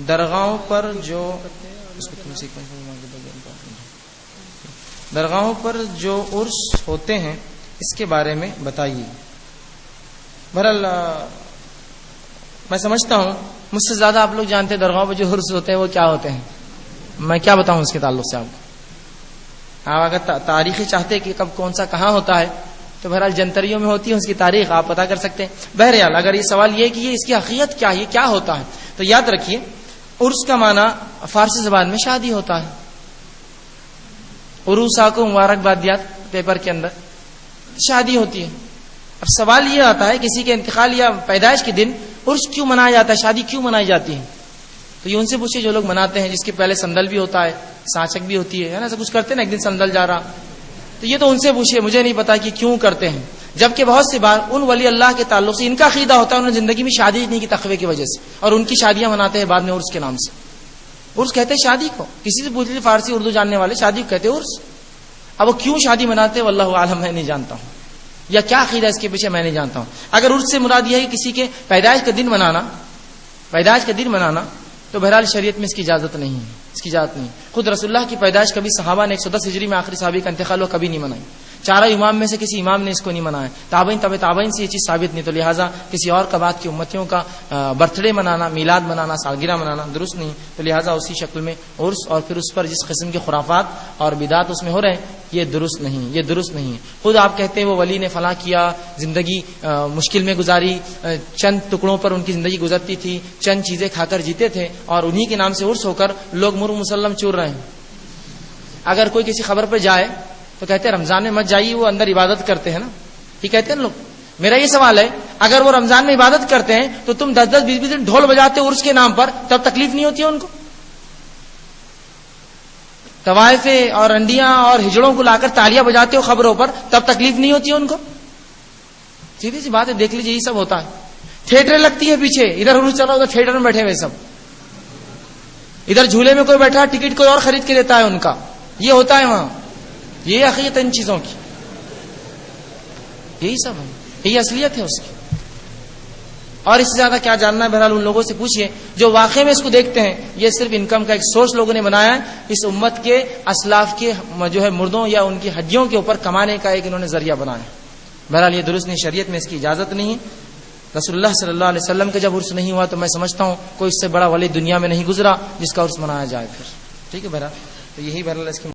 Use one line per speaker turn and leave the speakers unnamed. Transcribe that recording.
درگاہوں پر جو عرس ہوتے ہیں اس کے بارے میں بتائیے. بہرحال میں سمجھتا ہوں مجھ سے زیادہ آپ لوگ جانتے ہیں درگاہوں پر جو عرس ہوتے ہیں وہ کیا ہوتے ہیں. میں کیا بتاؤں اس کے تعلق سے آپ کو. آپ اگر تاریخی چاہتے کہ کب کون سا کہاں ہوتا ہے تو بہرحال جنتریوں میں ہوتی ہے اس کی تاریخ آپ پتہ کر سکتے ہیں. بہرحال اگر یہ سوال یہ ہے کہ یہ اس کی حقیقت کیا ہے, یہ کیا ہوتا ہے, تو یاد رکھیے عرس کا معنی فارسی زبان میں شادی ہوتا ہے. عروسا کو مبارکبادیات پیپر کے اندر شادی ہوتی ہے. اب سوال یہ آتا ہے کسی کے انتقال یا پیدائش کے دن عرس کیوں منایا جاتا ہے, شادی کیوں منائی جاتی ہے. تو یہ ان سے پوچھے جو لوگ مناتے ہیں, جس کے پہلے سندل بھی ہوتا ہے, سانچک بھی ہوتی ہے نا, ایسا کچھ کرتے ہیں نا, ایک دن سندل جا رہا, تو یہ تو ان سے پوچھے, مجھے نہیں پتا کہ کیوں کرتے ہیں. جبکہ بہت سی بار ان ولی اللہ کے تعلق سے ان کا عقیدہ ہوتا ہے انہوں نے زندگی میں شادی نہیں کی تقوی کی وجہ سے, اور ان کی شادیاں مناتے ہیں بعد میں عرس کے نام سے. عرس کہتے ہیں شادی کو. کسی سے پوچھ لیجیے فارسی اردو جاننے والے, شادی کو کہتے ہیں عرس. اب وہ کیوں شادی مناتے ہیں واللہ عالم میں نہیں جانتا ہوں, یا کیا عقیدہ اس کے پیچھے میں نہیں جانتا ہوں. اگر عرس سے مراد یہ ہے کہ کسی کے پیدائش کا دن منانا, تو بہرحال شریعت میں اس کی اجازت نہیں ہے, اس کی اجازت نہیں. خود رسول اللہ کی پیدائش کبھی صحابہ نے 110 ہجری میں آخری صحابی کا انتقال ہوا کبھی نہیں منائی. چارہ امام میں سے کسی امام نے اس کو نہیں منایا. تابعین سے یہ چیز ثابت نہیں, تو لہٰذا کسی اور بعد کی امتیوں کا برتھ ڈے منانا, میلاد منانا, سالگرہ منانا درست نہیں. تو لہٰذا اسی شکل میں عرس اور پھر اس پر جس قسم کے خرافات اور بدعات اس میں ہو رہے ہیں یہ درست نہیں. خود آپ کہتے ہیں وہ ولی نے فلاں کیا, زندگی مشکل میں گزاری, چند ٹکڑوں پر ان کی زندگی گزرتی تھی, چند چیزیں کھا کر جیتے تھے, اور انہی کے نام سے عرس ہو کر لوگ مر مسلم چور رہے ہیں. اگر کوئی کسی خبر پہ جائے تو کہتے ہیں رمضان میں مت جائیے, وہ اندر عبادت کرتے ہیں نا, یہ کہتے ہیں لوگ. میرا یہ سوال ہے اگر وہ رمضان میں عبادت کرتے ہیں تو تم 10-10 20 دن ڈھول بجاتے عرس کے نام پر, تب تکلیف نہیں ہوتی ہے ان کو؟ طوائفیں اور انڈیاں اور ہجڑوں کو لا کر تالیاں بجاتے ہو خبروں پر, تب تکلیف نہیں ہوتی ہے ان کو؟ سیدھی سی بات ہے, دیکھ لیجیے یہ سب ہوتا ہے. تھیٹریں لگتی ہے پیچھے, ادھر عرس چل رہا ادھر تھیٹر میں بیٹھے ہوئے سب, ادھر جھولے میں کوئی بیٹھا ٹکٹ کوئی اور خرید کے دیتا ہے ان کا, یہ ہوتا ہے وہاں. یہ حقیقت ان چیزوں کی, یہی سب ہے, یہی اصلیت ہے اس کی. اور اس سے زیادہ کیا جاننا ہے بہرحال ان لوگوں سے پوچھئے جو واقعے میں اس کو دیکھتے ہیں. یہ صرف انکم کا ایک سورس لوگوں نے بنایا ہے, اس امت کے اسلاف کے جو ہے مردوں یا ان کی ہڈیوں کے اوپر کمانے کا ایک انہوں نے ذریعہ بنایا. بہرحال یہ درست نہیں, شریعت میں اس کی اجازت نہیں ہے. رسول اللہ صلی اللہ علیہ وسلم کا جب عرس نہیں ہوا تو میں سمجھتا ہوں کوئی اس سے بڑا ولی دنیا میں نہیں گزرا جس کا عرس منایا جائے پھر. ٹھیک ہے بہرحال, تو یہی بہرحال اس کی